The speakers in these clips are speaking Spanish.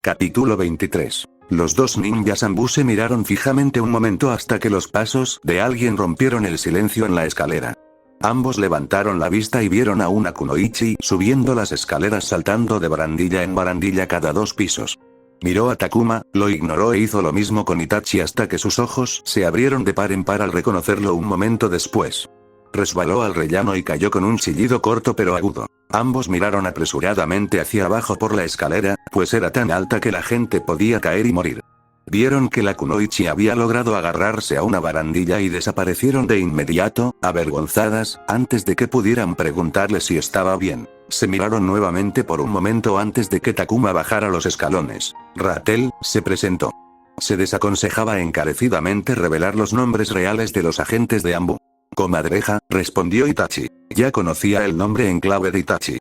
Capítulo 23. Los dos ninjas Anbu se miraron fijamente un momento hasta que los pasos de alguien rompieron el silencio en la escalera. Ambos levantaron la vista y vieron a una kunoichi subiendo las escaleras saltando de barandilla en barandilla cada 2 pisos. Miró a Takuma, lo ignoró e hizo lo mismo con Itachi hasta que sus ojos se abrieron de par en par al reconocerlo un momento después. Resbaló al rellano y cayó con un chillido corto pero agudo. Ambos miraron apresuradamente hacia abajo por la escalera, pues era tan alta que la gente podía caer y morir. Vieron que la kunoichi había logrado agarrarse a una barandilla y desaparecieron de inmediato, avergonzadas, antes de que pudieran preguntarle si estaba bien. Se miraron nuevamente por un momento antes de que Takuma bajara los escalones. Ratel se presentó. Se desaconsejaba encarecidamente revelar los nombres reales de los agentes de Anbu. Comadreja, respondió Itachi. Ya conocía el nombre en clave de Itachi.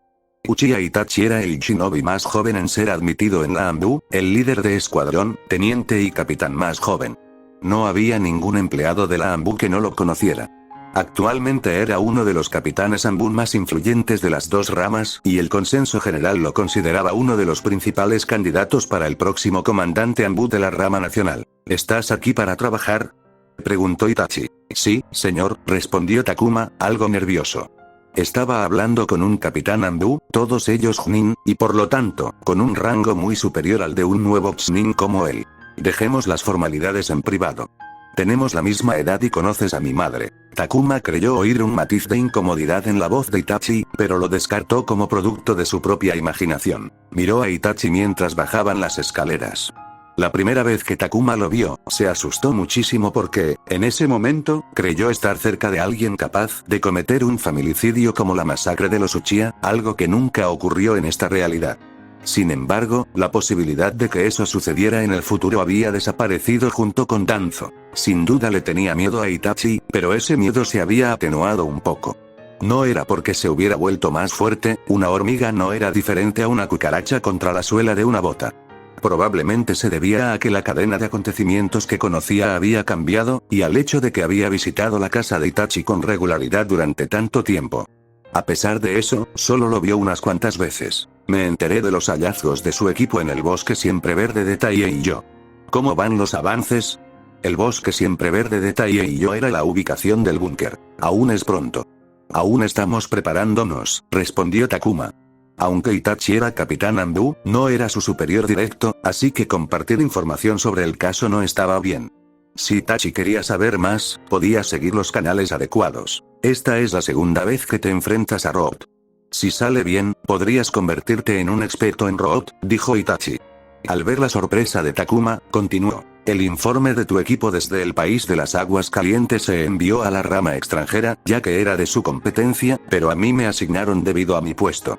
Uchiha Itachi era el shinobi más joven en ser admitido en la Anbu, el líder de escuadrón, teniente y capitán más joven. No había ningún empleado de la Anbu que no lo conociera. Actualmente era uno de los capitanes Anbu más influyentes de las 2 ramas, y el consenso general lo consideraba uno de los principales candidatos para el próximo comandante Anbu de la rama nacional. ¿Estás aquí para trabajar?, preguntó Itachi. Sí, señor, respondió Takuma, algo nervioso. Estaba hablando con un capitán Anbu, todos ellos Chunin, y por lo tanto, con un rango muy superior al de un nuevo Chunin como él. Dejemos las formalidades en privado. Tenemos la misma edad y conoces a mi madre. Takuma creyó oír un matiz de incomodidad en la voz de Itachi, pero lo descartó como producto de su propia imaginación. Miró a Itachi mientras bajaban las escaleras. La primera vez que Takuma lo vio, se asustó muchísimo porque, en ese momento, creyó estar cerca de alguien capaz de cometer un familicidio como la masacre de los Uchiha, algo que nunca ocurrió en esta realidad. Sin embargo, la posibilidad de que eso sucediera en el futuro había desaparecido junto con Danzo. Sin duda le tenía miedo a Itachi, pero ese miedo se había atenuado un poco. No era porque se hubiera vuelto más fuerte, una hormiga no era diferente a una cucaracha contra la suela de una bota. Probablemente se debía a que la cadena de acontecimientos que conocía había cambiado, y al hecho de que había visitado la casa de Itachi con regularidad durante tanto tiempo. A pesar de eso, solo lo vio unas cuantas veces. Me enteré de los hallazgos de su equipo en el bosque siempre verde de Taiye y yo. ¿Cómo van los avances? El bosque siempre verde de Taiye y yo era la ubicación del búnker. Aún es pronto. Aún estamos preparándonos, respondió Takuma. Aunque Itachi era capitán Anbu, no era su superior directo, así que compartir información sobre el caso no estaba bien. Si Itachi quería saber más, podía seguir los canales adecuados. Esta es la segunda vez que te enfrentas a Root. Si sale bien, podrías convertirte en un experto en Root, dijo Itachi. Al ver la sorpresa de Takuma, continuó. El informe de tu equipo desde el país de las aguas calientes se envió a la rama extranjera, ya que era de su competencia, pero a mí me asignaron debido a mi puesto.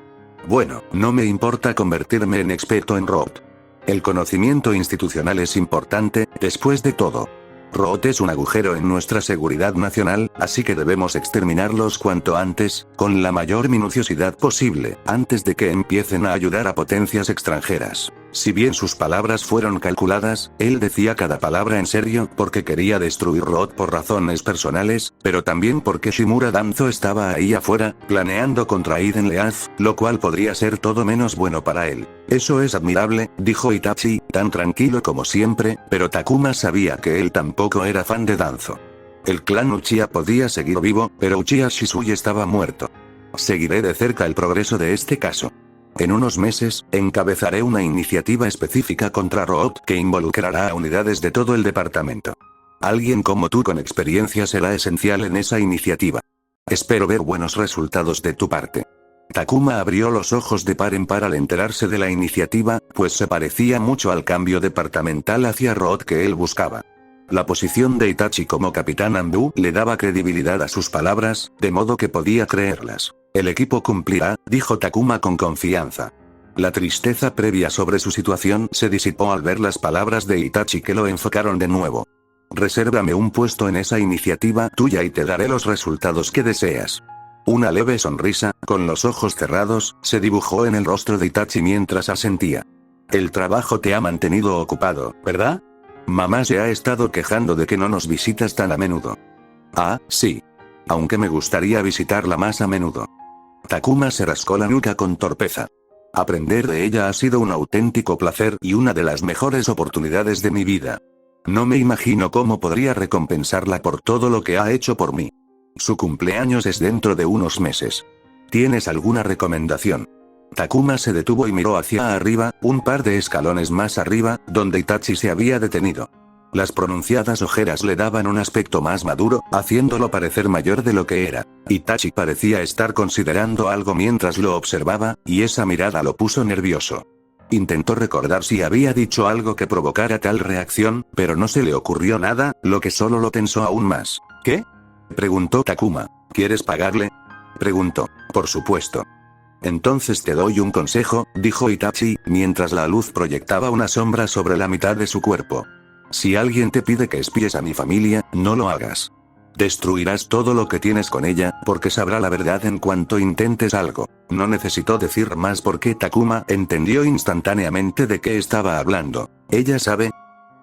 Bueno, no me importa convertirme en experto en Root. El conocimiento institucional es importante, después de todo. Root es un agujero en nuestra seguridad nacional, así que debemos exterminarlos cuanto antes, con la mayor minuciosidad posible, antes de que empiecen a ayudar a potencias extranjeras. Si bien sus palabras fueron calculadas, él decía cada palabra en serio porque quería destruir Root por razones personales, pero también porque Shimura Danzo estaba ahí afuera, planeando contra Aiden Leaf, lo cual podría ser todo menos bueno para él. Eso es admirable, dijo Itachi, tan tranquilo como siempre, pero Takuma sabía que él tampoco era fan de Danzo. El clan Uchiha podía seguir vivo, pero Uchiha Shisui estaba muerto. Seguiré de cerca el progreso de este caso. En unos meses, encabezaré una iniciativa específica contra Root que involucrará a unidades de todo el departamento. Alguien como tú con experiencia será esencial en esa iniciativa. Espero ver buenos resultados de tu parte. Takuma abrió los ojos de par en par al enterarse de la iniciativa, pues se parecía mucho al cambio departamental hacia Root que él buscaba. La posición de Itachi como capitán Anbu le daba credibilidad a sus palabras, de modo que podía creerlas. El equipo cumplirá, dijo Takuma con confianza. La tristeza previa sobre su situación se disipó al ver las palabras de Itachi que lo enfocaron de nuevo. Resérvame un puesto en esa iniciativa tuya y te daré los resultados que deseas. Una leve sonrisa, con los ojos cerrados, se dibujó en el rostro de Itachi mientras asentía. El trabajo te ha mantenido ocupado, ¿verdad? Mamá se ha estado quejando de que no nos visitas tan a menudo. Ah, sí. Aunque me gustaría visitarla más a menudo. Takuma se rascó la nuca con torpeza. Aprender de ella ha sido un auténtico placer y una de las mejores oportunidades de mi vida. No me imagino cómo podría recompensarla por todo lo que ha hecho por mí. Su cumpleaños es dentro de unos meses. ¿Tienes alguna recomendación? Takuma se detuvo y miró hacia arriba, un par de escalones más arriba, donde Itachi se había detenido. Las pronunciadas ojeras le daban un aspecto más maduro, haciéndolo parecer mayor de lo que era. Itachi parecía estar considerando algo mientras lo observaba, y esa mirada lo puso nervioso. Intentó recordar si había dicho algo que provocara tal reacción, pero no se le ocurrió nada, lo que solo lo tensó aún más. ¿Qué? Preguntó Takuma. ¿Quieres pagarle? Preguntó. Por supuesto. Entonces te doy un consejo, dijo Itachi, mientras la luz proyectaba una sombra sobre la mitad de su cuerpo. Si alguien te pide que espíes a mi familia, no lo hagas. Destruirás todo lo que tienes con ella, porque sabrá la verdad en cuanto intentes algo. No necesitó decir más porque Takuma entendió instantáneamente de qué estaba hablando. ¿Ella sabe?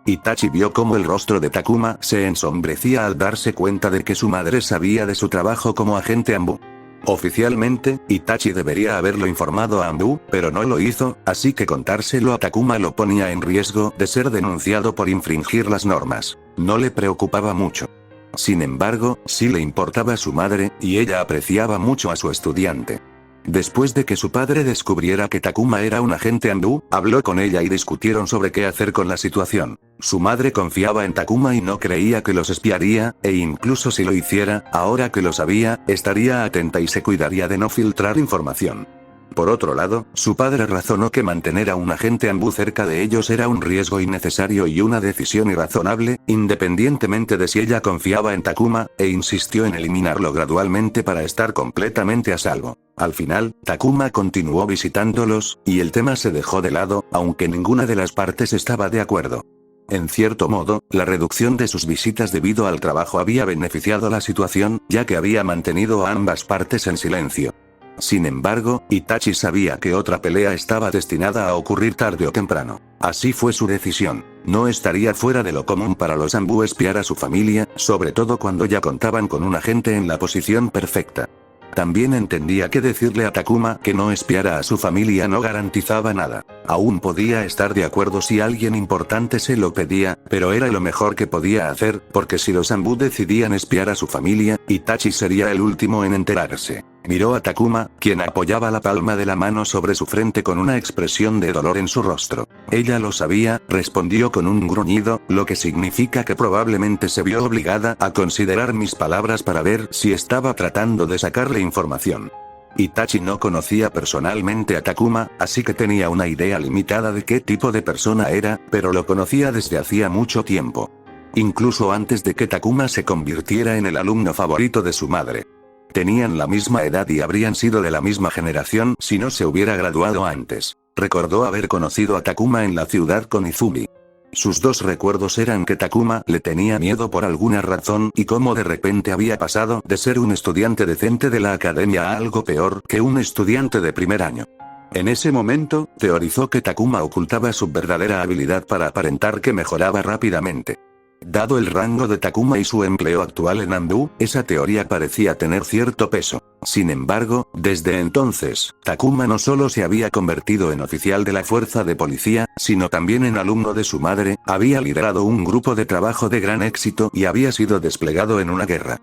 Itachi vio cómo el rostro de Takuma se ensombrecía al darse cuenta de que su madre sabía de su trabajo como agente Anbu. Oficialmente, Itachi debería haberlo informado a Anbu, pero no lo hizo, así que contárselo a Takuma lo ponía en riesgo de ser denunciado por infringir las normas. No le preocupaba mucho. Sin embargo, sí le importaba su madre, y ella apreciaba mucho a su estudiante. Después de que su padre descubriera que Takuma era un agente Anbu, habló con ella y discutieron sobre qué hacer con la situación. Su madre confiaba en Takuma y no creía que los espiaría, e incluso si lo hiciera, ahora que lo sabía, estaría atenta y se cuidaría de no filtrar información. Por otro lado, su padre razonó que mantener a un agente Anbu cerca de ellos era un riesgo innecesario y una decisión irrazonable, independientemente de si ella confiaba en Takuma, e insistió en eliminarlo gradualmente para estar completamente a salvo. Al final, Takuma continuó visitándolos, y el tema se dejó de lado, aunque ninguna de las partes estaba de acuerdo. En cierto modo, la reducción de sus visitas debido al trabajo había beneficiado la situación, ya que había mantenido a ambas partes en silencio. Sin embargo, Itachi sabía que otra pelea estaba destinada a ocurrir tarde o temprano. Así fue su decisión. No estaría fuera de lo común para los Anbu espiar a su familia, sobre todo cuando ya contaban con un agente en la posición perfecta. También entendía que decirle a Takuma que no espiara a su familia no garantizaba nada. Aún podía estar de acuerdo si alguien importante se lo pedía, pero era lo mejor que podía hacer, porque si los Anbu decidían espiar a su familia, Itachi sería el último en enterarse. Miró a Takuma, quien apoyaba la palma de la mano sobre su frente con una expresión de dolor en su rostro. Ella lo sabía, respondió con un gruñido, lo que significa que probablemente se vio obligada a considerar mis palabras para ver si estaba tratando de sacarle información. Itachi no conocía personalmente a Takuma, así que tenía una idea limitada de qué tipo de persona era, pero lo conocía desde hacía mucho tiempo. Incluso antes de que Takuma se convirtiera en el alumno favorito de su madre. Tenían la misma edad y habrían sido de la misma generación si no se hubiera graduado antes. Recordó haber conocido a Takuma en la ciudad con Izumi. Sus dos recuerdos eran que Takuma le tenía miedo por alguna razón y cómo de repente había pasado de ser un estudiante decente de la academia a algo peor que un estudiante de primer año. En ese momento, teorizó que Takuma ocultaba su verdadera habilidad para aparentar que mejoraba rápidamente. Dado el rango de Takuma y su empleo actual en Anbu, esa teoría parecía tener cierto peso. Sin embargo, desde entonces, Takuma no solo se había convertido en oficial de la fuerza de policía, sino también en alumno de su madre, había liderado un grupo de trabajo de gran éxito y había sido desplegado en una guerra.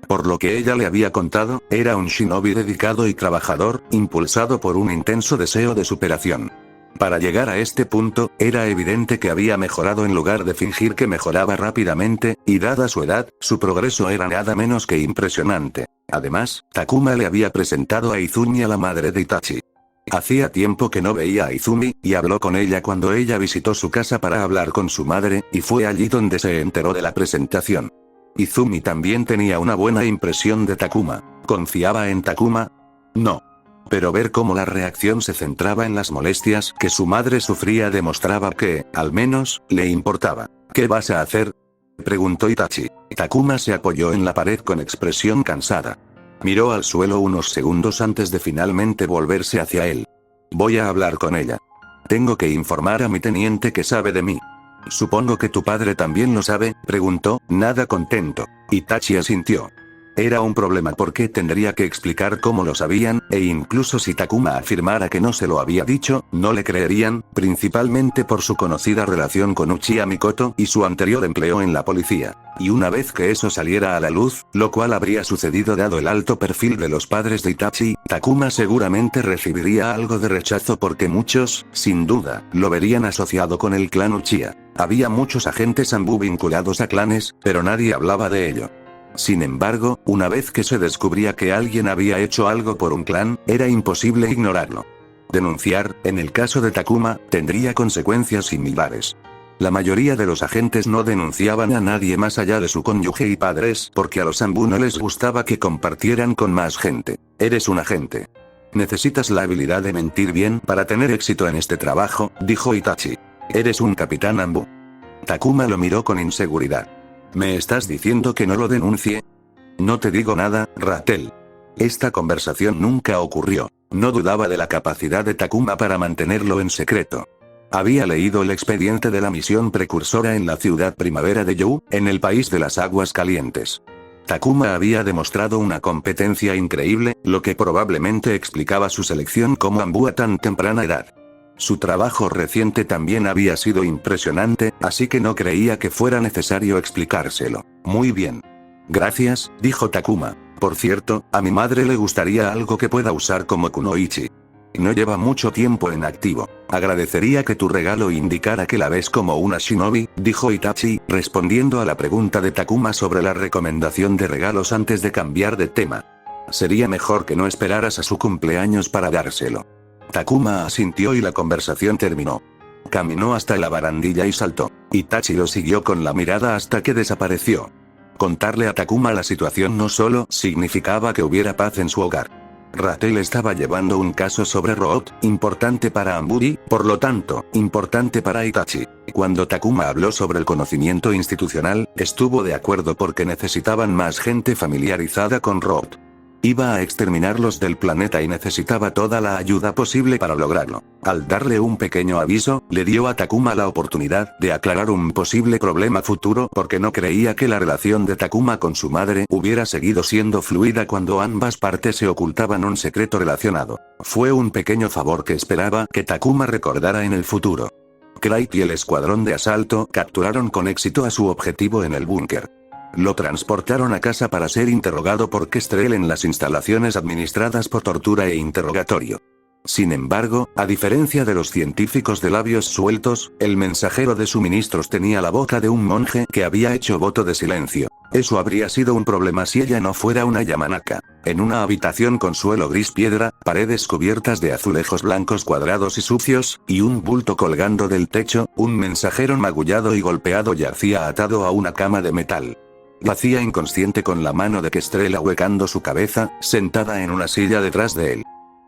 Por lo que ella le había contado, era un shinobi dedicado y trabajador, impulsado por un intenso deseo de superación. Para llegar a este punto, era evidente que había mejorado en lugar de fingir que mejoraba rápidamente, y dada su edad, su progreso era nada menos que impresionante. Además, Takuma le había presentado a Izumi a la madre de Itachi. Hacía tiempo que no veía a Izumi, y habló con ella cuando ella visitó su casa para hablar con su madre, y fue allí donde se enteró de la presentación. Izumi también tenía una buena impresión de Takuma. ¿Confiaba en Takuma? No. Pero ver cómo la reacción se centraba en las molestias que su madre sufría demostraba que, al menos, le importaba. ¿Qué vas a hacer?, preguntó Itachi. Takuma se apoyó en la pared con expresión cansada. Miró al suelo unos segundos antes de finalmente volverse hacia él. Voy a hablar con ella. Tengo que informar a mi teniente que sabe de mí. Supongo que tu padre también lo sabe, preguntó, nada contento. Itachi asintió. Era un problema porque tendría que explicar cómo lo sabían, e incluso si Takuma afirmara que no se lo había dicho, no le creerían, principalmente por su conocida relación con Uchiha Mikoto y su anterior empleo en la policía. Y una vez que eso saliera a la luz, lo cual habría sucedido dado el alto perfil de los padres de Itachi, Takuma seguramente recibiría algo de rechazo porque muchos, sin duda, lo verían asociado con el clan Uchiha. Había muchos agentes Anbu vinculados a clanes, pero nadie hablaba de ello. Sin embargo, una vez que se descubría que alguien había hecho algo por un clan, era imposible ignorarlo. Denunciar, en el caso de Takuma, tendría consecuencias similares. La mayoría de los agentes no denunciaban a nadie más allá de su cónyuge y padres porque a los Anbu no les gustaba que compartieran con más gente. Eres un agente. Necesitas la habilidad de mentir bien para tener éxito en este trabajo, dijo Itachi. Eres un capitán Anbu. Takuma lo miró con inseguridad. ¿Me estás diciendo que no lo denuncie? No te digo nada, Ratel. Esta conversación nunca ocurrió. No dudaba de la capacidad de Takuma para mantenerlo en secreto. Había leído el expediente de la misión precursora en la ciudad primavera de You, en el país de las aguas calientes. Takuma había demostrado una competencia increíble, lo que probablemente explicaba su selección como Anbu a tan temprana edad. Su trabajo reciente también había sido impresionante, así que no creía que fuera necesario explicárselo. Muy bien. Gracias, dijo Takuma. Por cierto, a mi madre le gustaría algo que pueda usar como kunoichi. No lleva mucho tiempo en activo. Agradecería que tu regalo indicara que la ves como una shinobi, dijo Itachi, respondiendo a la pregunta de Takuma sobre la recomendación de regalos antes de cambiar de tema. Sería mejor que no esperaras a su cumpleaños para dárselo. Takuma asintió y la conversación terminó. Caminó hasta la barandilla y saltó. Itachi lo siguió con la mirada hasta que desapareció. Contarle a Takuma la situación no solo significaba que hubiera paz en su hogar. Ratel estaba llevando un caso sobre Root, importante para Anbu y, por lo tanto, importante para Itachi. Cuando Takuma habló sobre el conocimiento institucional, estuvo de acuerdo porque necesitaban más gente familiarizada con Root. Iba a exterminarlos del planeta y necesitaba toda la ayuda posible para lograrlo. Al darle un pequeño aviso, le dio a Takuma la oportunidad de aclarar un posible problema futuro porque no creía que la relación de Takuma con su madre hubiera seguido siendo fluida cuando ambas partes se ocultaban un secreto relacionado. Fue un pequeño favor que esperaba que Takuma recordara en el futuro. Craig y el escuadrón de asalto capturaron con éxito a su objetivo en el búnker. Lo transportaron a casa para ser interrogado por Kestrel en las instalaciones administradas por tortura e interrogatorio. Sin embargo, a diferencia de los científicos de labios sueltos, el mensajero de suministros tenía la boca de un monje que había hecho voto de silencio. Eso habría sido un problema si ella no fuera una Yamanaka. En una habitación con suelo gris piedra, paredes cubiertas de azulejos blancos cuadrados y sucios, y un bulto colgando del techo, un mensajero magullado y golpeado yacía atado a una cama de metal. Yacía inconsciente con la mano de Kestrel ahuecando su cabeza, sentada en una silla detrás de él.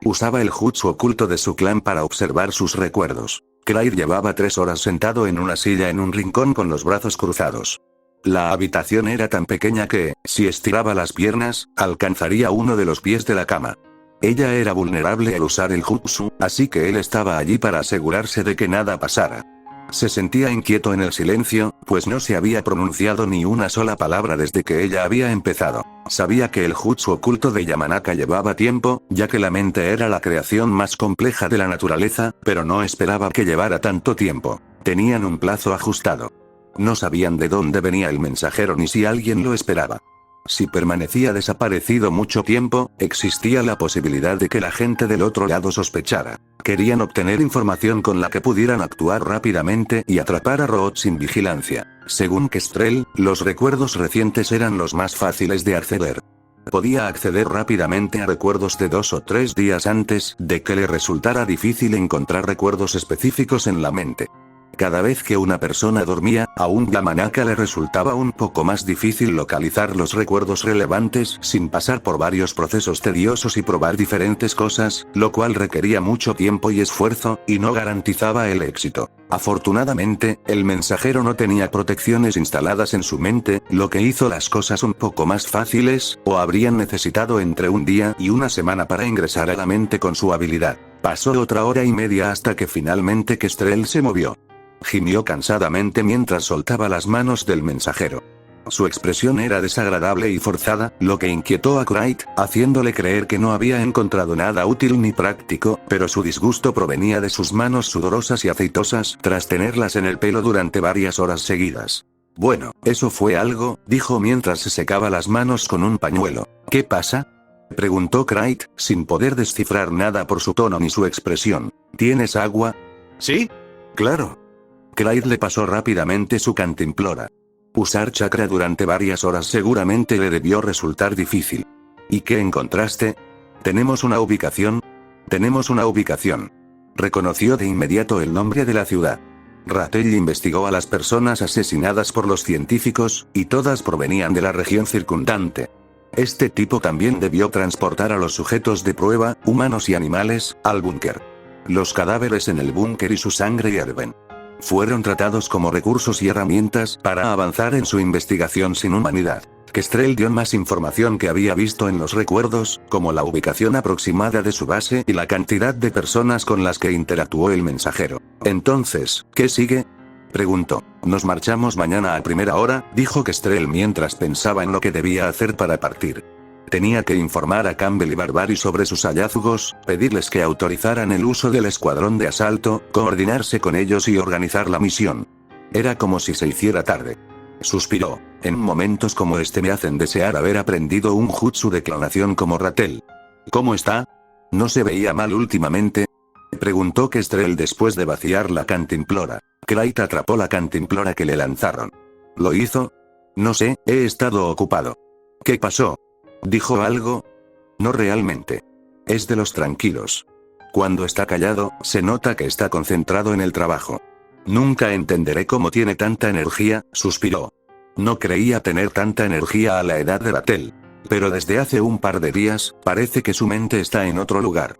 Usaba el jutsu oculto de su clan para observar sus recuerdos. Craig llevaba 3 horas sentado en una silla en un rincón con los brazos cruzados. La habitación era tan pequeña que, si estiraba las piernas, alcanzaría uno de los pies de la cama. Ella era vulnerable al usar el jutsu, así que él estaba allí para asegurarse de que nada pasara. Se sentía inquieto en el silencio, pues no se había pronunciado ni una sola palabra desde que ella había empezado. Sabía que el jutsu oculto de Yamanaka llevaba tiempo, ya que la mente era la creación más compleja de la naturaleza, pero no esperaba que llevara tanto tiempo. Tenían un plazo ajustado. No sabían de dónde venía el mensajero ni si alguien lo esperaba. Si permanecía desaparecido mucho tiempo, existía la posibilidad de que la gente del otro lado sospechara. Querían obtener información con la que pudieran actuar rápidamente y atrapar a Root sin vigilancia. Según Kestrel, los recuerdos recientes eran los más fáciles de acceder. Podía acceder rápidamente a recuerdos de 2 o 3 días antes de que le resultara difícil encontrar recuerdos específicos en la mente. Cada vez que una persona dormía, a un Yamanaka le resultaba un poco más difícil localizar los recuerdos relevantes sin pasar por varios procesos tediosos y probar diferentes cosas, lo cual requería mucho tiempo y esfuerzo, y no garantizaba el éxito. Afortunadamente, el mensajero no tenía protecciones instaladas en su mente, lo que hizo las cosas un poco más fáciles, o habrían necesitado entre un día y una semana para ingresar a la mente con su habilidad. Pasó otra hora y media hasta que finalmente Kestrel se movió. Gimió cansadamente mientras soltaba las manos del mensajero. Su expresión era desagradable y forzada, lo que inquietó a Clyde, haciéndole creer que no había encontrado nada útil ni práctico, pero su disgusto provenía de sus manos sudorosas y aceitosas tras tenerlas en el pelo durante varias horas seguidas. Bueno, eso fue algo, dijo mientras se secaba las manos con un pañuelo. ¿Qué pasa?, preguntó Clyde, sin poder descifrar nada por su tono ni su expresión. ¿Tienes agua? ¿Sí? Claro. Clyde le pasó rápidamente su cantimplora. Usar chakra durante varias horas seguramente le debió resultar difícil. ¿Y qué encontraste? ¿Tenemos una ubicación? Tenemos una ubicación. Reconoció de inmediato el nombre de la ciudad. Ratel investigó a las personas asesinadas por los científicos, y todas provenían de la región circundante. Este tipo también debió transportar a los sujetos de prueba, humanos y animales, al búnker. Los cadáveres en el búnker y su sangre hierven. Fueron tratados como recursos y herramientas para avanzar en su investigación sin humanidad. Kestrel dio más información que había visto en los recuerdos, como la ubicación aproximada de su base y la cantidad de personas con las que interactuó el mensajero. Entonces, ¿qué sigue?, preguntó. Nos marchamos mañana a primera hora, dijo Kestrel mientras pensaba en lo que debía hacer para partir. Tenía que informar a Campbell y Barbary sobre sus hallazgos, pedirles que autorizaran el uso del escuadrón de asalto, coordinarse con ellos y organizar la misión. Era como si se hiciera tarde. Suspiró. En momentos como este me hacen desear haber aprendido un jutsu de clonación como Ratel. ¿Cómo está? ¿No se veía mal últimamente?, preguntó Kestrel después de vaciar la cantimplora. Clyde atrapó la cantimplora que le lanzaron. ¿Lo hizo? No sé, he estado ocupado. ¿Qué pasó? ¿Dijo algo? No realmente. Es de los tranquilos. Cuando está callado, se nota que está concentrado en el trabajo. Nunca entenderé cómo tiene tanta energía, suspiró. No creía tener tanta energía a la edad de Ratel. Pero desde hace un par de días, parece que su mente está en otro lugar.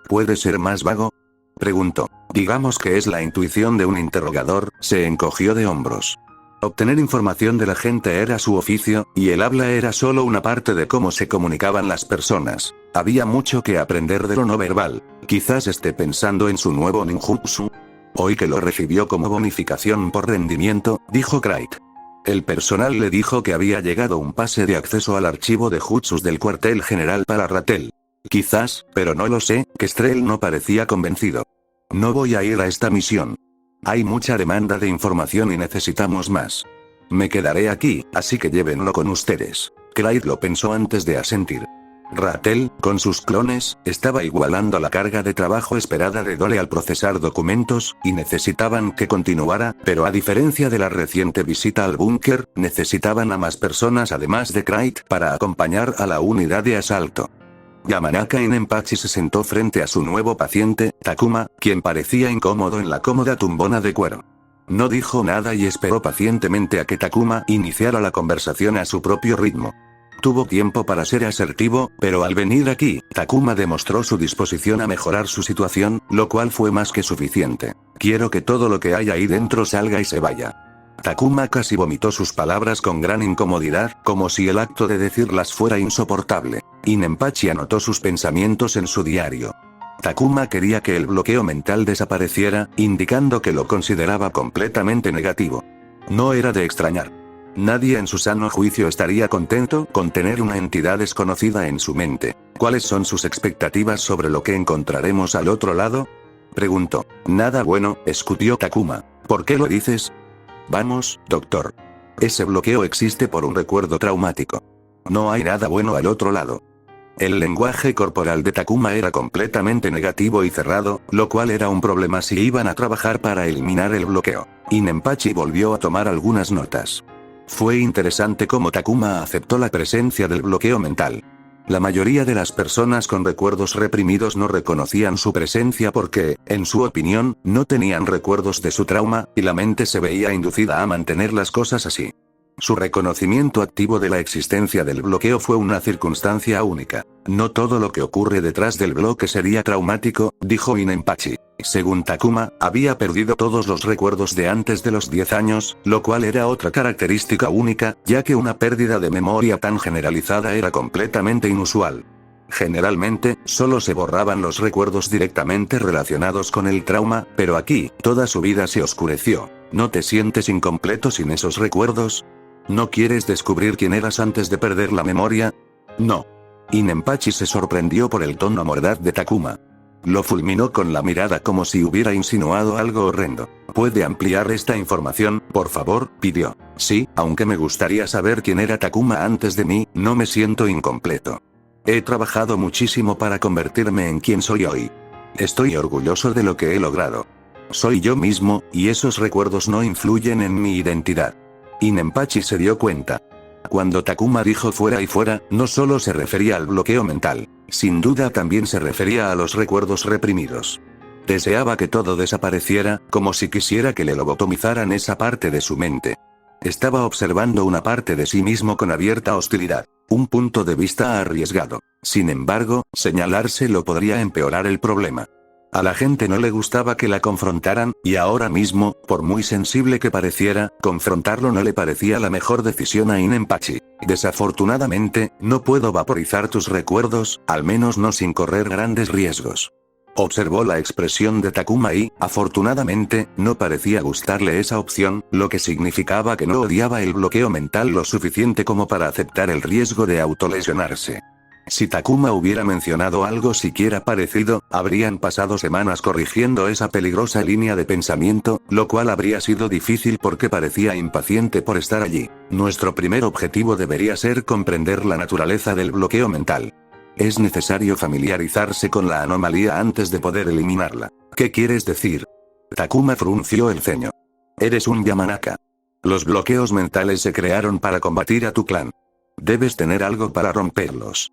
¿Puede ser más vago?, preguntó. Digamos que es la intuición de un interrogador, se encogió de hombros. Obtener información de la gente era su oficio, y el habla era solo una parte de cómo se comunicaban las personas. Había mucho que aprender de lo no verbal. Quizás esté pensando en su nuevo ninjutsu. Hoy que lo recibió como bonificación por rendimiento, dijo Clyde. El personal le dijo que había llegado un pase de acceso al archivo de jutsus del cuartel general para Ratel. Quizás, pero no lo sé, Kestrel no parecía convencido. No voy a ir a esta misión. Hay mucha demanda de información y necesitamos más. Me quedaré aquí, así que llévenlo con ustedes. Clyde lo pensó antes de asentir. Ratel, con sus clones, estaba igualando la carga de trabajo esperada de Dole al procesar documentos, y necesitaban que continuara, pero a diferencia de la reciente visita al búnker, necesitaban a más personas además de Clyde para acompañar a la unidad de asalto. Yamanaka Inenpachi se sentó frente a su nuevo paciente, Takuma, quien parecía incómodo en la cómoda tumbona de cuero. No dijo nada y esperó pacientemente a que Takuma iniciara la conversación a su propio ritmo. Tuvo tiempo para ser asertivo, pero al venir aquí, Takuma demostró su disposición a mejorar su situación, lo cual fue más que suficiente. Quiero que todo lo que hay ahí dentro salga y se vaya. Takuma casi vomitó sus palabras con gran incomodidad, como si el acto de decirlas fuera insoportable. Inenpachi anotó sus pensamientos en su diario. Takuma quería que el bloqueo mental desapareciera, indicando que lo consideraba completamente negativo. No era de extrañar. Nadie en su sano juicio estaría contento con tener una entidad desconocida en su mente. ¿Cuáles son sus expectativas sobre lo que encontraremos al otro lado?, preguntó. Nada bueno, escutió Takuma. ¿Por qué lo dices? Vamos, doctor. Ese bloqueo existe por un recuerdo traumático. No hay nada bueno al otro lado. El lenguaje corporal de Takuma era completamente negativo y cerrado, lo cual era un problema si iban a trabajar para eliminar el bloqueo. Inenpachi volvió a tomar algunas notas. Fue interesante cómo Takuma aceptó la presencia del bloqueo mental. La mayoría de las personas con recuerdos reprimidos no reconocían su presencia porque, en su opinión, no tenían recuerdos de su trauma, y la mente se veía inducida a mantener las cosas así. Su reconocimiento activo de la existencia del bloqueo fue una circunstancia única. No todo lo que ocurre detrás del bloque sería traumático, dijo Inenpachi. Según Takuma, había perdido todos los recuerdos de antes de los 10 años, lo cual era otra característica única, ya que una pérdida de memoria tan generalizada era completamente inusual. Generalmente, solo se borraban los recuerdos directamente relacionados con el trauma, pero aquí, toda su vida se oscureció. ¿No te sientes incompleto sin esos recuerdos? ¿No quieres descubrir quién eras antes de perder la memoria? No. Inenpachi se sorprendió por el tono mordaz de Takuma. Lo fulminó con la mirada como si hubiera insinuado algo horrendo. ¿Puede ampliar esta información, por favor?, pidió. Sí, aunque me gustaría saber quién era Takuma antes de mí, no me siento incompleto. He trabajado muchísimo para convertirme en quien soy hoy. Estoy orgulloso de lo que he logrado. Soy yo mismo, y esos recuerdos no influyen en mi identidad. Inenpachi se dio cuenta. Cuando Takuma dijo fuera y fuera, no solo se refería al bloqueo mental, sin duda también se refería a los recuerdos reprimidos. Deseaba que todo desapareciera, como si quisiera que le lobotomizaran esa parte de su mente. Estaba observando una parte de sí mismo con abierta hostilidad, un punto de vista arriesgado. Sin embargo, señalárselo podría empeorar el problema. A la gente no le gustaba que la confrontaran, y ahora mismo, por muy sensible que pareciera, confrontarlo no le parecía la mejor decisión a Inenpachi. Desafortunadamente, no puedo vaporizar tus recuerdos, al menos no sin correr grandes riesgos. Observó la expresión de Takuma y, afortunadamente, no parecía gustarle esa opción, lo que significaba que no odiaba el bloqueo mental lo suficiente como para aceptar el riesgo de autolesionarse. Si Takuma hubiera mencionado algo siquiera parecido, habrían pasado semanas corrigiendo esa peligrosa línea de pensamiento, lo cual habría sido difícil porque parecía impaciente por estar allí. Nuestro primer objetivo debería ser comprender la naturaleza del bloqueo mental. Es necesario familiarizarse con la anomalía antes de poder eliminarla. ¿Qué quieres decir? Takuma frunció el ceño. Eres un Yamanaka. Los bloqueos mentales se crearon para combatir a tu clan. Debes tener algo para romperlos.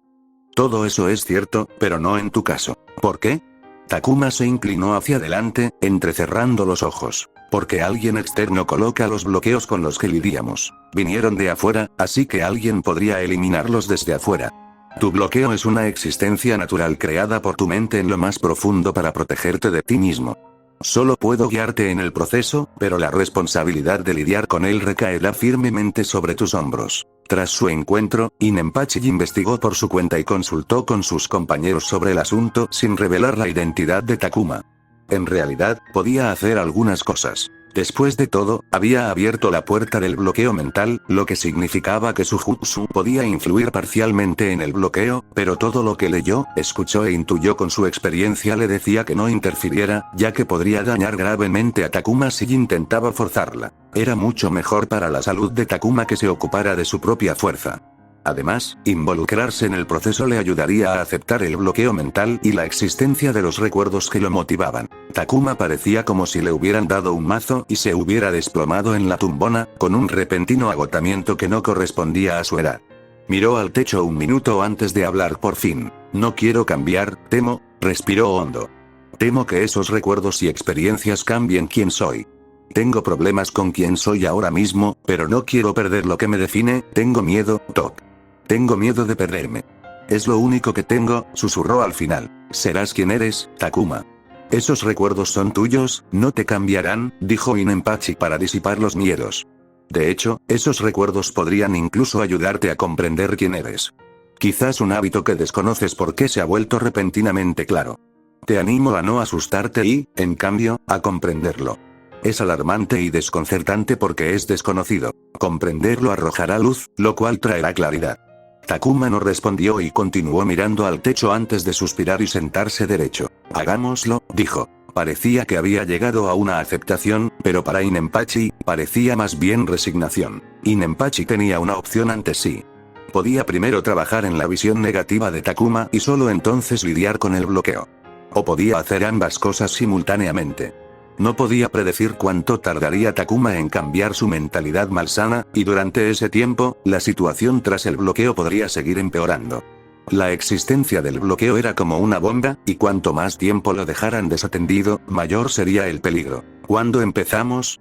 Todo eso es cierto, pero no en tu caso. ¿Por qué? Takuma se inclinó hacia adelante, entrecerrando los ojos. Porque alguien externo coloca los bloqueos con los que lidiamos. Vinieron de afuera, así que alguien podría eliminarlos desde afuera. Tu bloqueo es una existencia natural creada por tu mente en lo más profundo para protegerte de ti mismo. Solo puedo guiarte en el proceso, pero la responsabilidad de lidiar con él recaerá firmemente sobre tus hombros. Tras su encuentro, Inenpachi investigó por su cuenta y consultó con sus compañeros sobre el asunto sin revelar la identidad de Takuma. En realidad, podía hacer algunas cosas. Después de todo, había abierto la puerta del bloqueo mental, lo que significaba que su jutsu podía influir parcialmente en el bloqueo, pero todo lo que leyó, escuchó e intuyó con su experiencia le decía que no interfiriera, ya que podría dañar gravemente a Takuma si intentaba forzarla. Era mucho mejor para la salud de Takuma que se ocupara de su propia fuerza. Además, involucrarse en el proceso le ayudaría a aceptar el bloqueo mental y la existencia de los recuerdos que lo motivaban. Takuma parecía como si le hubieran dado un mazo y se hubiera desplomado en la tumbona, con un repentino agotamiento que no correspondía a su edad. Miró al techo un minuto antes de hablar por fin. No quiero cambiar, temo, respiró hondo. Temo que esos recuerdos y experiencias cambien quién soy. Tengo problemas con quién soy ahora mismo, pero no quiero perder lo que me define, tengo miedo, Tok. Tengo miedo de perderme. Es lo único que tengo, susurró al final. Serás quien eres, Takuma. Esos recuerdos son tuyos, no te cambiarán, dijo Inenpachi para disipar los miedos. De hecho, esos recuerdos podrían incluso ayudarte a comprender quién eres. Quizás un hábito que desconoces porque se ha vuelto repentinamente claro. Te animo a no asustarte y, en cambio, a comprenderlo. Es alarmante y desconcertante porque es desconocido. Comprenderlo arrojará luz, lo cual traerá claridad. Takuma no respondió y continuó mirando al techo antes de suspirar y sentarse derecho. Hagámoslo, dijo. Parecía que había llegado a una aceptación, pero para Inenpachi, parecía más bien resignación. Inenpachi tenía una opción ante sí. Podía primero trabajar en la visión negativa de Takuma y solo entonces lidiar con el bloqueo. O podía hacer ambas cosas simultáneamente. No podía predecir cuánto tardaría Takuma en cambiar su mentalidad malsana, y durante ese tiempo, la situación tras el bloqueo podría seguir empeorando. La existencia del bloqueo era como una bomba, y cuanto más tiempo lo dejaran desatendido, mayor sería el peligro. ¿Cuándo empezamos?,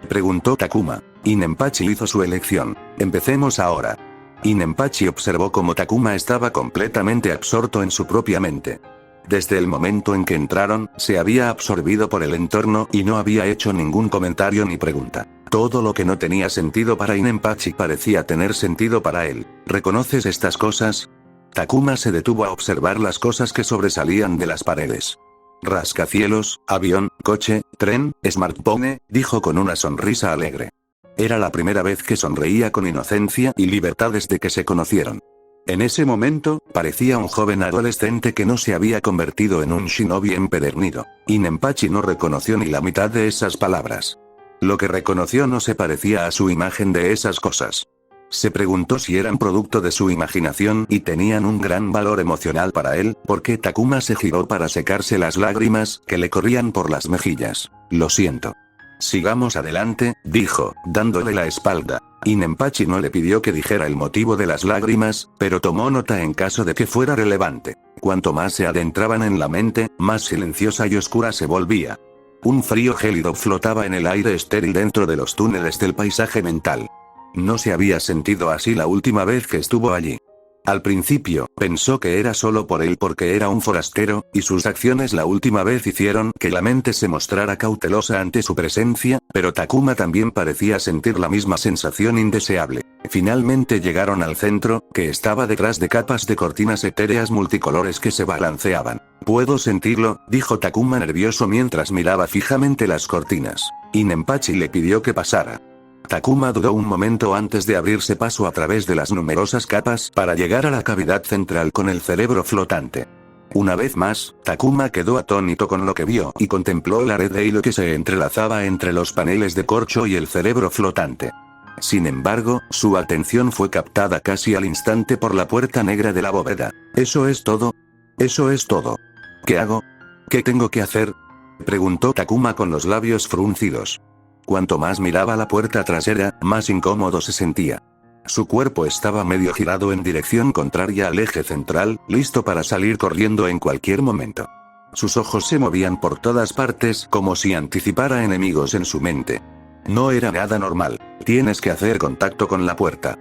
preguntó Takuma. Inenpachi hizo su elección. Empecemos ahora. Inenpachi observó cómo Takuma estaba completamente absorto en su propia mente. Desde el momento en que entraron, se había absorbido por el entorno y no había hecho ningún comentario ni pregunta. Todo lo que no tenía sentido para Inenpachi parecía tener sentido para él. ¿Reconoces estas cosas? Takuma se detuvo a observar las cosas que sobresalían de las paredes. Rascacielos, avión, coche, tren, smartphone, dijo con una sonrisa alegre. Era la primera vez que sonreía con inocencia y libertad desde que se conocieron. En ese momento, parecía un joven adolescente que no se había convertido en un shinobi empedernido. Y Nenpachi no reconoció ni la mitad de esas palabras. Lo que reconoció no se parecía a su imagen de esas cosas. Se preguntó si eran producto de su imaginación y tenían un gran valor emocional para él, porque Takuma se giró para secarse las lágrimas que le corrían por las mejillas. Lo siento. Sigamos adelante, dijo, dándole la espalda. Y Nenpachi no le pidió que dijera el motivo de las lágrimas, pero tomó nota en caso de que fuera relevante. Cuanto más se adentraban en la mente, más silenciosa y oscura se volvía. Un frío gélido flotaba en el aire estéril dentro de los túneles del paisaje mental. No se había sentido así la última vez que estuvo allí. Al principio, pensó que era solo por él porque era un forastero, y sus acciones la última vez hicieron que la mente se mostrara cautelosa ante su presencia, pero Takuma también parecía sentir la misma sensación indeseable. Finalmente llegaron al centro, que estaba detrás de capas de cortinas etéreas multicolores que se balanceaban. Puedo sentirlo, dijo Takuma nervioso mientras miraba fijamente las cortinas. Y Nenpachi le pidió que pasara. Takuma dudó un momento antes de abrirse paso a través de las numerosas capas para llegar a la cavidad central con el cerebro flotante. Una vez más, Takuma quedó atónito con lo que vio y contempló la red de hilo que se entrelazaba entre los paneles de corcho y el cerebro flotante. Sin embargo, su atención fue captada casi al instante por la puerta negra de la bóveda. ¿Eso es todo? ¿Eso es todo? ¿Qué hago? ¿Qué tengo que hacer?, preguntó Takuma con los labios fruncidos. Cuanto más miraba la puerta trasera, más incómodo se sentía. Su cuerpo estaba medio girado en dirección contraria al eje central, listo para salir corriendo en cualquier momento. Sus ojos se movían por todas partes como si anticipara enemigos en su mente. No era nada normal. Tienes que hacer contacto con la puerta.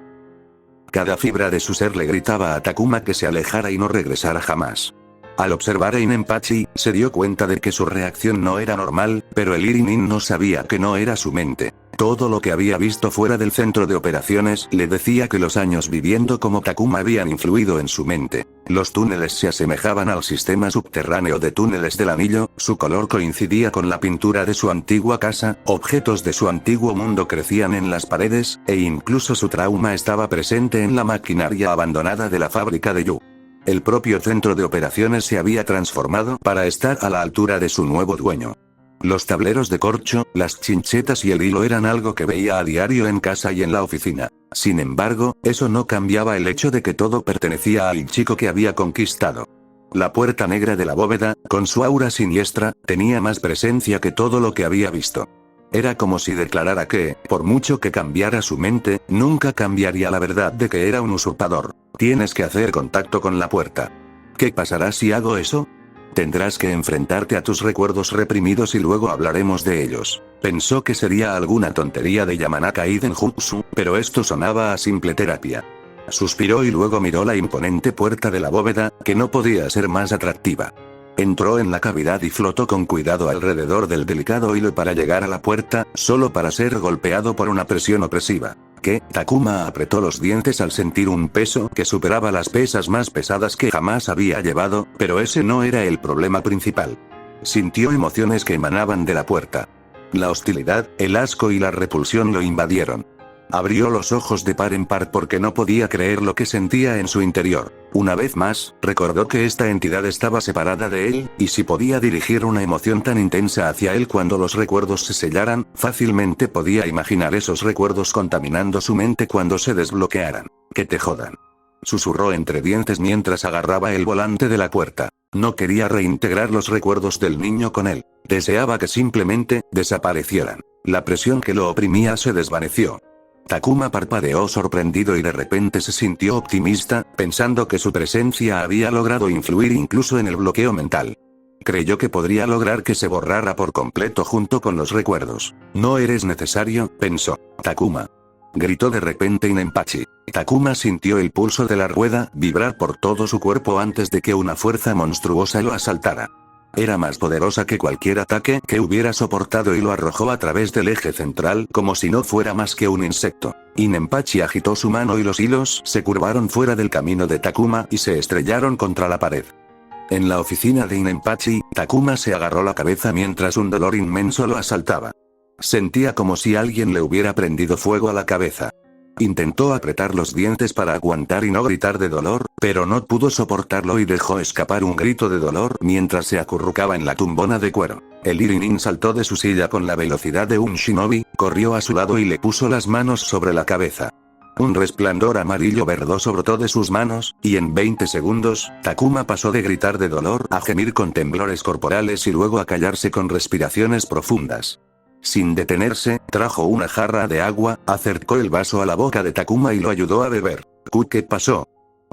Cada fibra de su ser le gritaba a Takuma que se alejara y no regresara jamás. Al observar a Nenpachi, se dio cuenta de que su reacción no era normal, pero el Irinin no sabía que no era su mente. Todo lo que había visto fuera del centro de operaciones le decía que los años viviendo como Takuma habían influido en su mente. Los túneles se asemejaban al sistema subterráneo de túneles del anillo, su color coincidía con la pintura de su antigua casa, objetos de su antiguo mundo crecían en las paredes, e incluso su trauma estaba presente en la maquinaria abandonada de la fábrica de Yu. El propio centro de operaciones se había transformado para estar a la altura de su nuevo dueño. Los tableros de corcho, las chinchetas y el hilo eran algo que veía a diario en casa y en la oficina. Sin embargo, eso no cambiaba el hecho de que todo pertenecía al chico que había conquistado. La puerta negra de la bóveda, con su aura siniestra, tenía más presencia que todo lo que había visto. Era como si declarara que, por mucho que cambiara su mente, nunca cambiaría la verdad de que era un usurpador. Tienes que hacer contacto con la puerta. ¿Qué pasará si hago eso? Tendrás que enfrentarte a tus recuerdos reprimidos y luego hablaremos de ellos. Pensó que sería alguna tontería de Yamanaka Idenjutsu, pero esto sonaba a simple terapia. Suspiró y luego miró la imponente puerta de la bóveda, que no podía ser más atractiva. Entró en la cavidad y flotó con cuidado alrededor del delicado hilo para llegar a la puerta, solo para ser golpeado por una presión opresiva. Takuma apretó los dientes al sentir un peso que superaba las pesas más pesadas que jamás había llevado, pero ese no era el problema principal. Sintió emociones que emanaban de la puerta. La hostilidad, el asco y la repulsión lo invadieron. Abrió los ojos de par en par porque no podía creer lo que sentía en su interior. Una vez más, recordó que esta entidad estaba separada de él, y si podía dirigir una emoción tan intensa hacia él cuando los recuerdos se sellaran, fácilmente podía imaginar esos recuerdos contaminando su mente cuando se desbloquearan. Que te jodan. Susurró entre dientes mientras agarraba el volante de la puerta. No quería reintegrar los recuerdos del niño con él. Deseaba que simplemente desaparecieran. La presión que lo oprimía se desvaneció. Takuma parpadeó sorprendido y de repente se sintió optimista, pensando que su presencia había logrado influir incluso en el bloqueo mental. Creyó que podría lograr que se borrara por completo junto con los recuerdos. No eres necesario, pensó. Takuma. Gritó de repente Nenpachi. Takuma sintió el pulso de la rueda vibrar por todo su cuerpo antes de que una fuerza monstruosa lo asaltara. Era más poderosa que cualquier ataque que hubiera soportado y lo arrojó a través del eje central como si no fuera más que un insecto. Nenpachi agitó su mano y los hilos se curvaron fuera del camino de Takuma y se estrellaron contra la pared. En la oficina de Nenpachi, Takuma se agarró la cabeza mientras un dolor inmenso lo asaltaba. Sentía como si alguien le hubiera prendido fuego a la cabeza. Intentó apretar los dientes para aguantar y no gritar de dolor, pero no pudo soportarlo y dejó escapar un grito de dolor mientras se acurrucaba en la tumbona de cuero. El Irinin saltó de su silla con la velocidad de un shinobi, corrió a su lado y le puso las manos sobre la cabeza. Un resplandor amarillo verdoso brotó de sus manos, y en 20 segundos, Takuma pasó de gritar de dolor a gemir con temblores corporales y luego a callarse con respiraciones profundas. Sin detenerse, trajo una jarra de agua, acercó el vaso a la boca de Takuma y lo ayudó a beber. ¿Qué pasó?,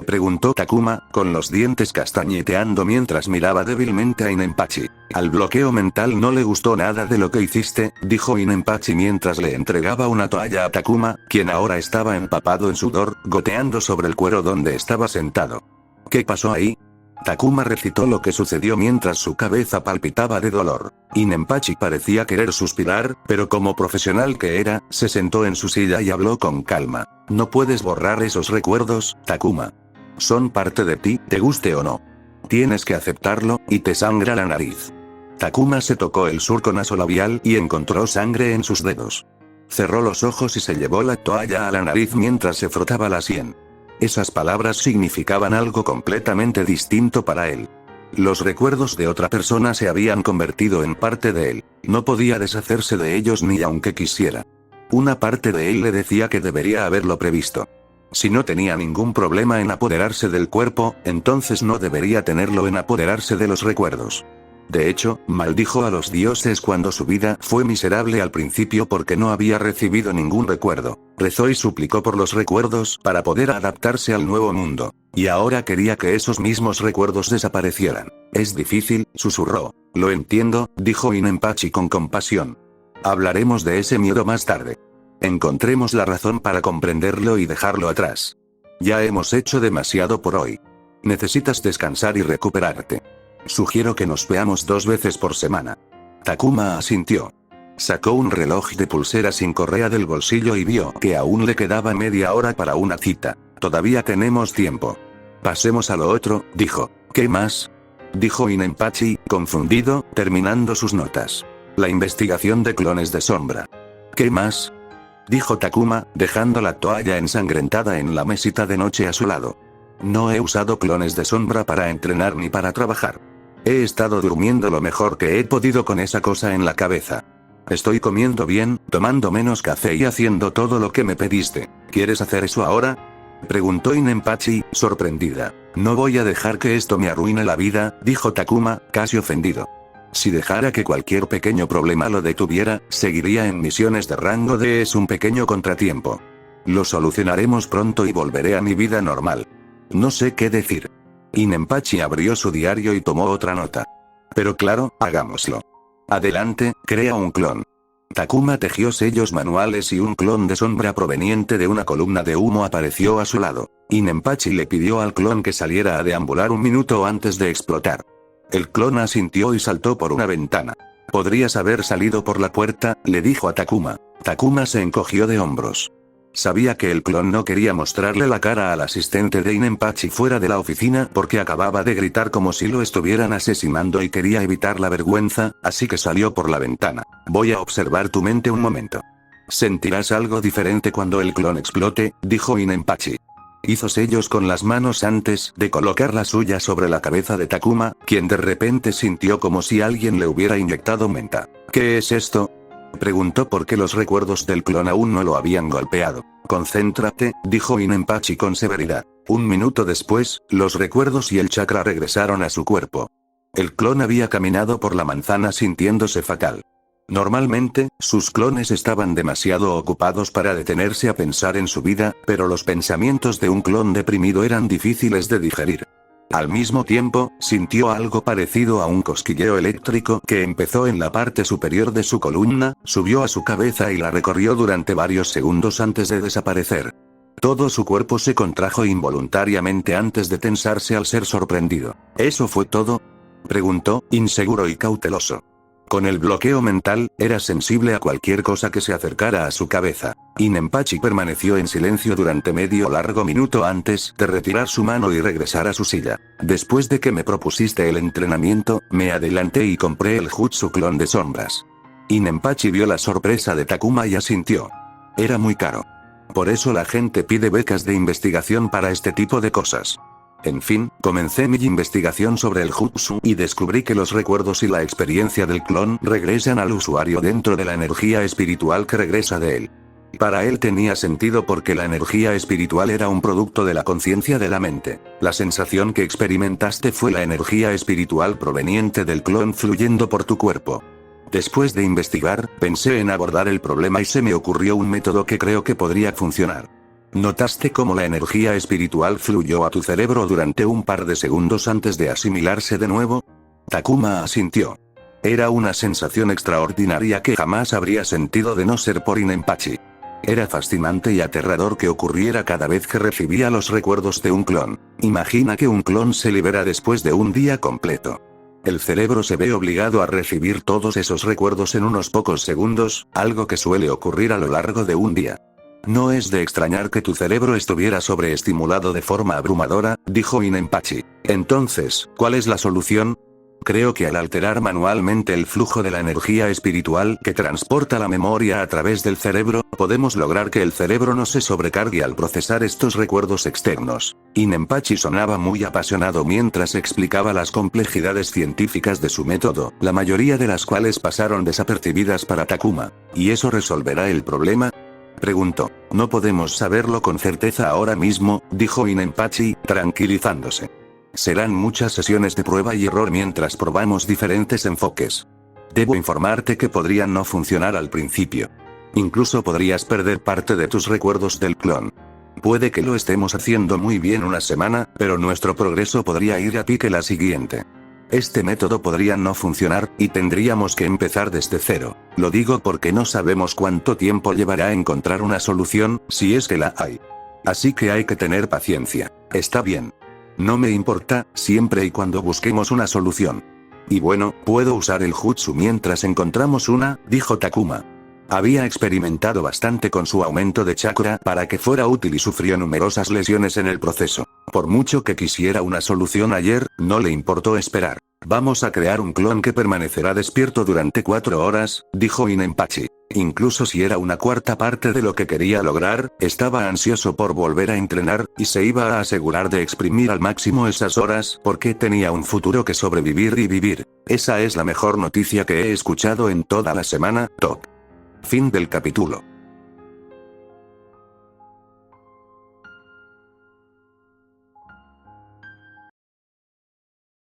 preguntó Takuma, con los dientes castañeteando mientras miraba débilmente a Inenpachi. Al bloqueo mental no le gustó nada de lo que hiciste, dijo Inenpachi mientras le entregaba una toalla a Takuma, quien ahora estaba empapado en sudor, goteando sobre el cuero donde estaba sentado. ¿Qué pasó ahí?, Takuma recitó lo que sucedió mientras su cabeza palpitaba de dolor. Inenpachi parecía querer suspirar, pero como profesional que era, se sentó en su silla y habló con calma. No puedes borrar esos recuerdos, Takuma. Son parte de ti, te guste o no. Tienes que aceptarlo, y te sangra la nariz. Takuma se tocó el surco nasolabial y encontró sangre en sus dedos. Cerró los ojos y se llevó la toalla a la nariz mientras se frotaba la sien. Esas palabras significaban algo completamente distinto para él. Los recuerdos de otra persona se habían convertido en parte de él. No podía deshacerse de ellos ni aunque quisiera. Una parte de él le decía que debería haberlo previsto. Si no tenía ningún problema en apoderarse del cuerpo, entonces no debería tenerlo en apoderarse de los recuerdos. De hecho, maldijo a los dioses cuando su vida fue miserable al principio porque no había recibido ningún recuerdo. Rezó y suplicó por los recuerdos para poder adaptarse al nuevo mundo. Y ahora quería que esos mismos recuerdos desaparecieran. Es difícil, susurró. Lo entiendo, dijo Inenpachi con compasión. Hablaremos de ese miedo más tarde. Encontremos la razón para comprenderlo y dejarlo atrás. Ya hemos hecho demasiado por hoy. Necesitas descansar y recuperarte. Sugiero que nos veamos 2 veces por semana. Takuma asintió. Sacó un reloj de pulsera sin correa del bolsillo y vio que aún le quedaba media hora para una cita. Todavía tenemos tiempo. Pasemos a lo otro, dijo. ¿Qué más?, dijo Inenpachi, confundido, terminando sus notas. La investigación de clones de sombra. ¿Qué más?, dijo Takuma, dejando la toalla ensangrentada en la mesita de noche a su lado. No he usado clones de sombra para entrenar ni para trabajar. He estado durmiendo lo mejor que he podido con esa cosa en la cabeza. Estoy comiendo bien, tomando menos café y haciendo todo lo que me pediste. ¿Quieres hacer eso ahora?, preguntó Inenpachi, sorprendida. No voy a dejar que esto me arruine la vida, dijo Takuma, casi ofendido. Si dejara que cualquier pequeño problema lo detuviera, seguiría en misiones de rango D. Es un pequeño contratiempo. Lo solucionaremos pronto y volveré a mi vida normal. No sé qué decir. Inenpachi abrió su diario y tomó otra nota. Pero claro, hagámoslo. Adelante, crea un clon. Takuma tejió sellos manuales y un clon de sombra proveniente de una columna de humo apareció a su lado. Inenpachi le pidió al clon que saliera a deambular un minuto antes de explotar. El clon asintió y saltó por una ventana. Podrías haber salido por la puerta, le dijo a Takuma. Takuma se encogió de hombros. Sabía que el clon no quería mostrarle la cara al asistente de Inenpachi fuera de la oficina porque acababa de gritar como si lo estuvieran asesinando y quería evitar la vergüenza, así que salió por la ventana. Voy a observar tu mente un momento. Sentirás algo diferente cuando el clon explote, dijo Inenpachi. Hizo sellos con las manos antes de colocar la suya sobre la cabeza de Takuma, quien de repente sintió como si alguien le hubiera inyectado menta. ¿Qué es esto?, preguntó porque los recuerdos del clon aún no lo habían golpeado. Concéntrate, dijo Inenpachi con severidad. Un minuto después, los recuerdos y el chakra regresaron a su cuerpo. El clon había caminado por la manzana sintiéndose fatal. Normalmente, sus clones estaban demasiado ocupados para detenerse a pensar en su vida, pero los pensamientos de un clon deprimido eran difíciles de digerir. Al mismo tiempo, sintió algo parecido a un cosquilleo eléctrico que empezó en la parte superior de su columna, subió a su cabeza y la recorrió durante varios segundos antes de desaparecer. Todo su cuerpo se contrajo involuntariamente antes de tensarse al ser sorprendido. ¿Eso fue todo?, preguntó, inseguro y cauteloso. Con el bloqueo mental, era sensible a cualquier cosa que se acercara a su cabeza. Inenpachi permaneció en silencio durante medio largo minuto antes de retirar su mano y regresar a su silla. Después de que me propusiste el entrenamiento, me adelanté y compré el Jutsu clon de sombras. Inenpachi vio la sorpresa de Takuma y asintió. Era muy caro. Por eso la gente pide becas de investigación para este tipo de cosas. En fin, comencé mi investigación sobre el jutsu y descubrí que los recuerdos y la experiencia del clon regresan al usuario dentro de la energía espiritual que regresa de él. Para él tenía sentido porque la energía espiritual era un producto de la conciencia de la mente. La sensación que experimentaste fue la energía espiritual proveniente del clon fluyendo por tu cuerpo. Después de investigar, pensé en abordar el problema y se me ocurrió un método que creo que podría funcionar. ¿Notaste cómo la energía espiritual fluyó a tu cerebro durante un par de segundos antes de asimilarse de nuevo? Takuma asintió. Era una sensación extraordinaria que jamás habría sentido de no ser por Inenpachi. Era fascinante y aterrador que ocurriera cada vez que recibía los recuerdos de un clon. Imagina que un clon se libera después de un día completo. El cerebro se ve obligado a recibir todos esos recuerdos en unos pocos segundos, algo que suele ocurrir a lo largo de un día. No es de extrañar que tu cerebro estuviera sobreestimulado de forma abrumadora, dijo Inenpachi. Entonces, ¿cuál es la solución? Creo que al alterar manualmente el flujo de la energía espiritual que transporta la memoria a través del cerebro, podemos lograr que el cerebro no se sobrecargue al procesar estos recuerdos externos. Inenpachi sonaba muy apasionado mientras explicaba las complejidades científicas de su método, la mayoría de las cuales pasaron desapercibidas para Takuma. ¿Y eso resolverá el problema?, preguntó. No podemos saberlo con certeza ahora mismo, dijo Inenpachi, tranquilizándose. Serán muchas sesiones de prueba y error mientras probamos diferentes enfoques. Debo informarte que podrían no funcionar al principio. Incluso podrías perder parte de tus recuerdos del clon. Puede que lo estemos haciendo muy bien una semana, pero nuestro progreso podría ir a pique la siguiente. Este método podría no funcionar, y tendríamos que empezar desde cero. Lo digo porque no sabemos cuánto tiempo llevará a encontrar una solución, si es que la hay. Así que hay que tener paciencia. Está bien. No me importa, siempre y cuando busquemos una solución. Y bueno, puedo usar el jutsu mientras encontramos una, dijo Takuma. Había experimentado bastante con su aumento de chakra para que fuera útil y sufrió numerosas lesiones en el proceso. Por mucho que quisiera una solución ayer, no le importó esperar. Vamos a crear un clon que permanecerá despierto durante 4 horas, dijo Inenpachi. Incluso si era una cuarta parte de lo que quería lograr, estaba ansioso por volver a entrenar, y se iba a asegurar de exprimir al máximo esas horas porque tenía un futuro que sobrevivir y vivir. Esa es la mejor noticia que he escuchado en toda la semana, Top. Fin del capítulo.